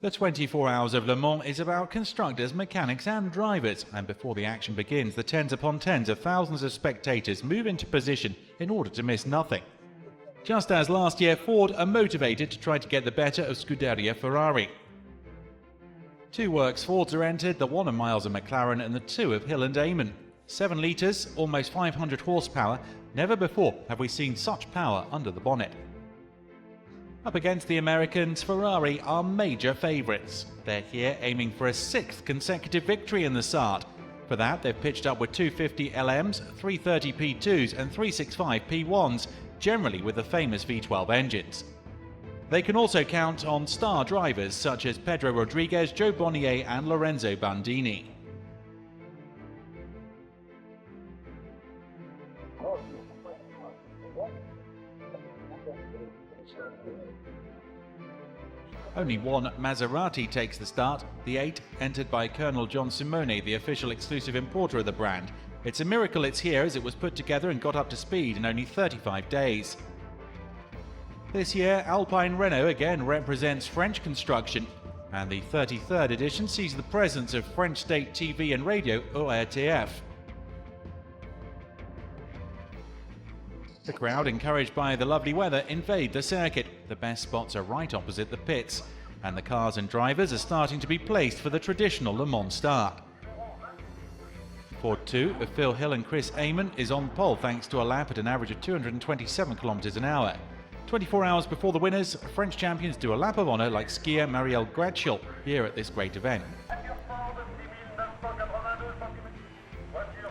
The 24 Hours of Le Mans is about constructors, mechanics and drivers, and before the action begins, the tens upon tens of thousands of spectators move into position in order to miss nothing. Just as last year, Ford are motivated to try to get the better of Scuderia Ferrari. Two works Fords are entered, the 1 of Miles and McLaren and the 2 of Hill and Eamon. 7 litres, almost 500 horsepower. Never before have we seen such power under the bonnet. Up against the Americans, Ferrari are major favourites. They're here aiming for a 6th consecutive victory in the Sarthe. For that, they've pitched up with 250 LMs, 330 P2s and 365 P1s, generally with the famous V12 engines. They can also count on star drivers such as Pedro Rodriguez, Joe Bonnier and Lorenzo Bandini. Only one Maserati takes the start, the 8 entered by Colonel John Simone, the official exclusive importer of the brand. It's a miracle it's here, as it was put together and got up to speed in only 35 days. This year, Alpine Renault again represents French construction, and the 33rd edition sees the presence of French state TV and radio ORTF. The crowd, encouraged by the lovely weather, invade the circuit. The best spots are right opposite the pits, and the cars and drivers are starting to be placed for the traditional Le Mans start. Ford 2 of Phil Hill and Chris Eamon is on pole thanks to a lap at an average of 227 km an hour. 24 hours before the winners, French champions do a lap of honour like skier Marielle Gratchel here at this great event.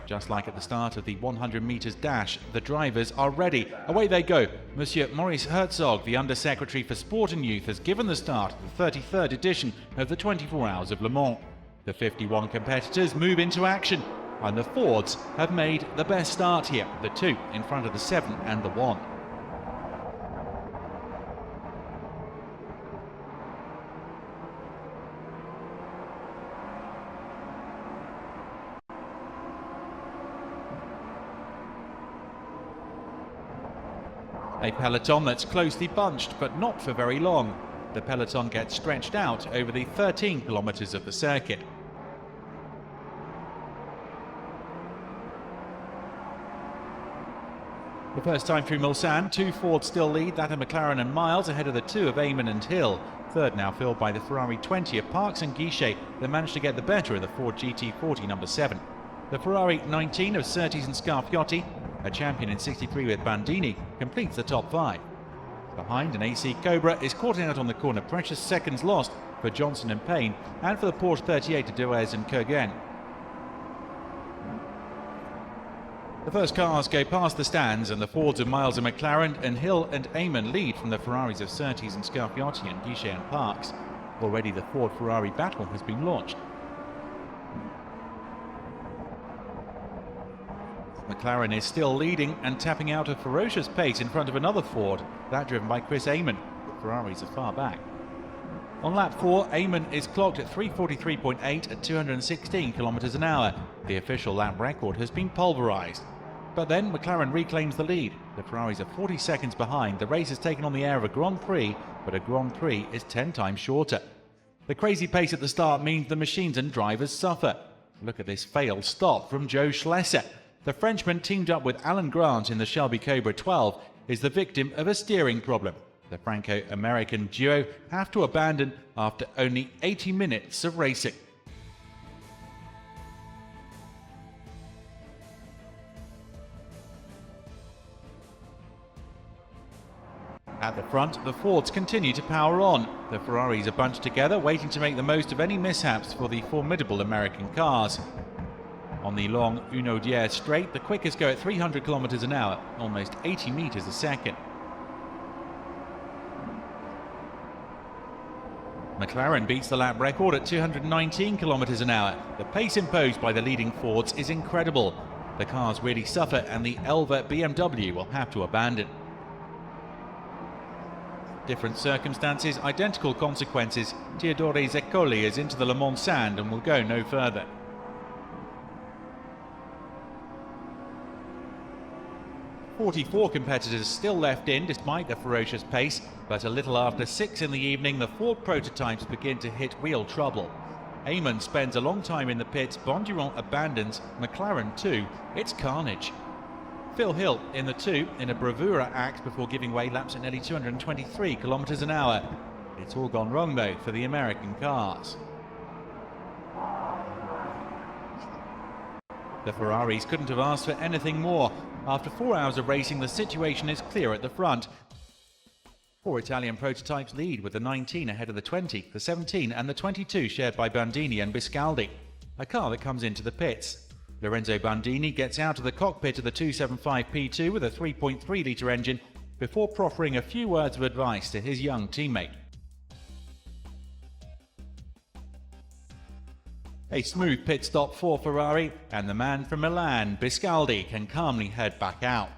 Just like at the start of the 100 metres dash, the drivers are ready. Away they go. Monsieur Maurice Herzog, the Undersecretary for Sport and Youth, has given the start of the 33rd edition of the 24 Hours of Le Mans. The 51 competitors move into action, and the Fords have made the best start here, the 2 in front of the 7 and the 1. A peloton that's closely bunched, but not for very long. The peloton gets stretched out over the 13 kilometres of the circuit. The first time through Mulsanne, 2 Fords still lead, that of McLaren and Miles, ahead of the 2 of Eamon and Hill. Third now filled by the Ferrari 20 of Parks and Guichet that managed to get the better of the Ford GT40 number 7. The Ferrari 19 of Surtees and Scarfiotti, a champion in 63 with Bandini, completes the top 5. Behind, an AC Cobra is caught out on the corner, precious seconds lost for Johnson and Payne, and for the Porsche 38 of Duez and Kurgan. The first cars go past the stands, and the Fords of Miles and McLaren and Hill and Eamon lead from the Ferraris of Surtees and Scarfiotti and Guichet and Parks. Already the Ford-Ferrari battle has been launched. McLaren is still leading and tapping out a ferocious pace in front of another Ford, that driven by Chris Eamon. The Ferraris are far back. On lap 4, Eamon is clocked at 3:43.8 at 216 km an hour. The official lap record has been pulverised. But then McLaren reclaims the lead. The Ferraris are 40 seconds behind. The race has taken on the air of a Grand Prix, but a Grand Prix is 10 times shorter. The crazy pace at the start means the machines and drivers suffer. Look at this failed stop from Joe Schlesser. The Frenchman, teamed up with Alan Grant in the Shelby Cobra 12, is the victim of a steering problem. The Franco-American duo have to abandon after only 80 minutes of racing. At the front, the Fords continue to power on. The Ferraris are bunched together, waiting to make the most of any mishaps for the formidable American cars. On the long Unaudière straight, the quickest go at 300 km an hour, almost 80 metres a second. McLaren beats the lap record at 219 km an hour. The pace imposed by the leading Fords is incredible. The cars really suffer, and the Elva BMW will have to abandon. Different circumstances, identical consequences. Teodoro Zeccoli is into the Le Mans sand and will go no further. 44 competitors still left in despite the ferocious pace, but a little after 6 in the evening the Ford prototypes begin to hit real trouble. Amon spends a long time in the pits, Bondurant abandons, McLaren too. It's carnage. Phil Hill in the 2 in a bravura act before giving way laps at nearly 223 kilometers an hour. It's all gone wrong though for the American cars. The Ferraris couldn't have asked for anything more. After 4 hours of racing, the situation is clear at the front. 4 Italian prototypes lead with the 19 ahead of the 20, the 17 and the 22 shared by Bandini and Biscaldi. A car that comes into the pits. Lorenzo Bandini gets out of the cockpit of the 275 P2 with a 3.3 litre engine before proffering a few words of advice to his young teammate. A smooth pit stop for Ferrari, and the man from Milan, Biscaldi, can calmly head back out.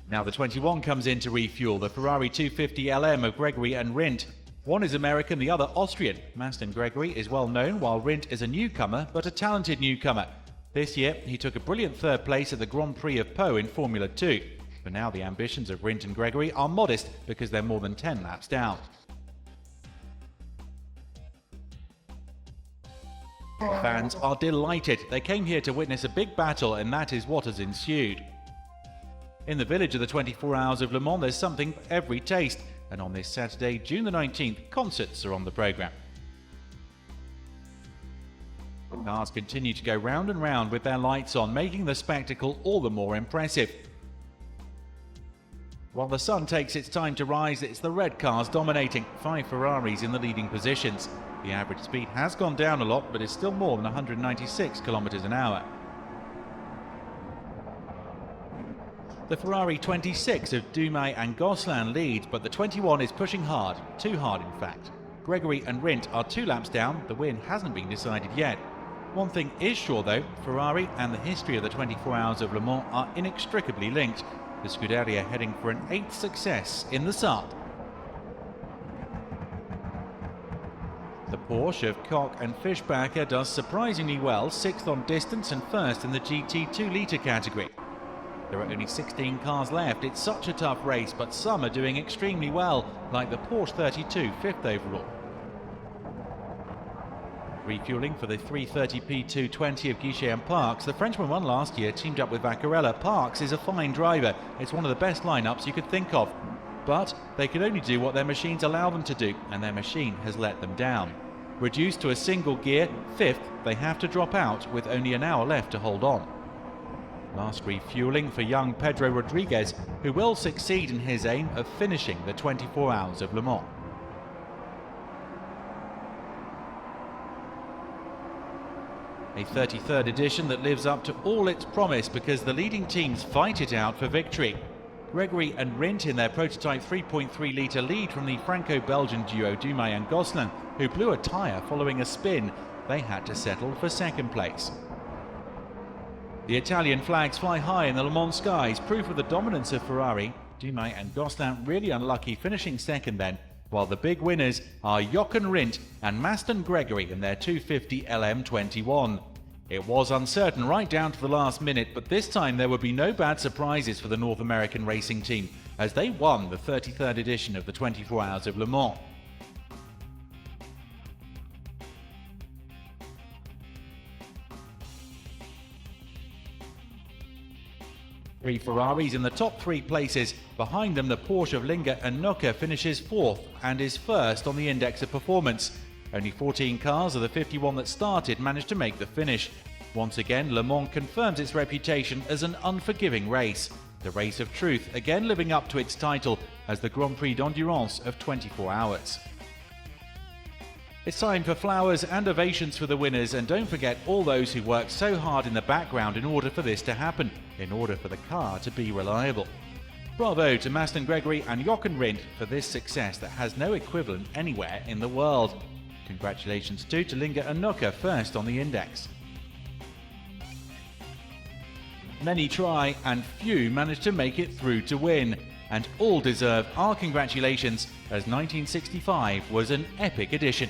Now the 21 comes in to refuel, the Ferrari 250 LM of Gregory and Rindt. One is American, the other Austrian. Maston Gregory is well known, while Rindt is a newcomer, but a talented newcomer. This year, he took a brilliant third place at the Grand Prix of Po in Formula 2. For now, the ambitions of Rindt and Gregory are modest because they're more than 10 laps down. Fans are delighted. They came here to witness a big battle, and that is what has ensued. In the village of the 24 Hours of Le Mans, there's something for every taste, and on this Saturday, June the 19th, concerts are on the programme. The cars continue to go round and round with their lights on, making the spectacle all the more impressive. While the sun takes its time to rise, it's the red cars dominating, 5 Ferraris in the leading positions. The average speed has gone down a lot, but is still more than 196 kilometers an hour. The Ferrari 26 of Dumais and Gosselin lead, but the 21 is pushing hard, too hard in fact. Gregory and Rindt are 2 laps down, the win hasn't been decided yet. One thing is sure though, Ferrari and the history of the 24 Hours of Le Mans are inextricably linked. The Scuderia heading for an 8th success in the Sarthe. The Porsche of Koch and Fischbacher does surprisingly well, 6th on distance and 1st in the GT 2-litre category. There are only 16 cars left. It's such a tough race, but some are doing extremely well, like the Porsche 32, 5th overall. Refueling for the 330 P220 of Guichet and Parks, the Frenchman won last year, teamed up with Vaccarella. Parks is a fine driver. It's one of the best lineups you could think of. But they can only do what their machines allow them to do, and their machine has let them down. Reduced to a single gear, 5th, they have to drop out with only an hour left to hold on. Last refueling for young Pedro Rodriguez, who will succeed in his aim of finishing the 24 Hours of Le Mans. A 33rd edition that lives up to all its promise because the leading teams fight it out for victory. Gregory and Rindt in their prototype 3.3 litre lead from the Franco-Belgian duo Dumais and Gosselin, who blew a tyre following a spin. They had to settle for 2nd place. The Italian flags fly high in the Le Mans skies, proof of the dominance of Ferrari. Dumais and Gosselin really unlucky, finishing 2nd then, while the big winners are Jochen Rindt and Maston Gregory in their 250 LM21. It was uncertain right down to the last minute, but this time there would be no bad surprises for the North American racing team, as they won the 33rd edition of the 24 Hours of Le Mans. Three Ferraris in the top 3 places. Behind them, the Porsche of Linger and Nucker finishes 4th and is 1st on the index of performance. Only 14 cars of the 51 that started managed to make the finish. Once again, Le Mans confirms its reputation as an unforgiving race. The race of truth again living up to its title as the Grand Prix d'Endurance of 24 Hours. It's time for flowers and ovations for the winners, and don't forget all those who worked so hard in the background in order for this to happen, in order for the car to be reliable. Bravo to Maston Gregory and Jochen Rindt for this success that has no equivalent anywhere in the world. Congratulations too to Linger and Nucker, 1st on the index. Many try and few manage to make it through to win, and all deserve our congratulations as 1965 was an epic edition.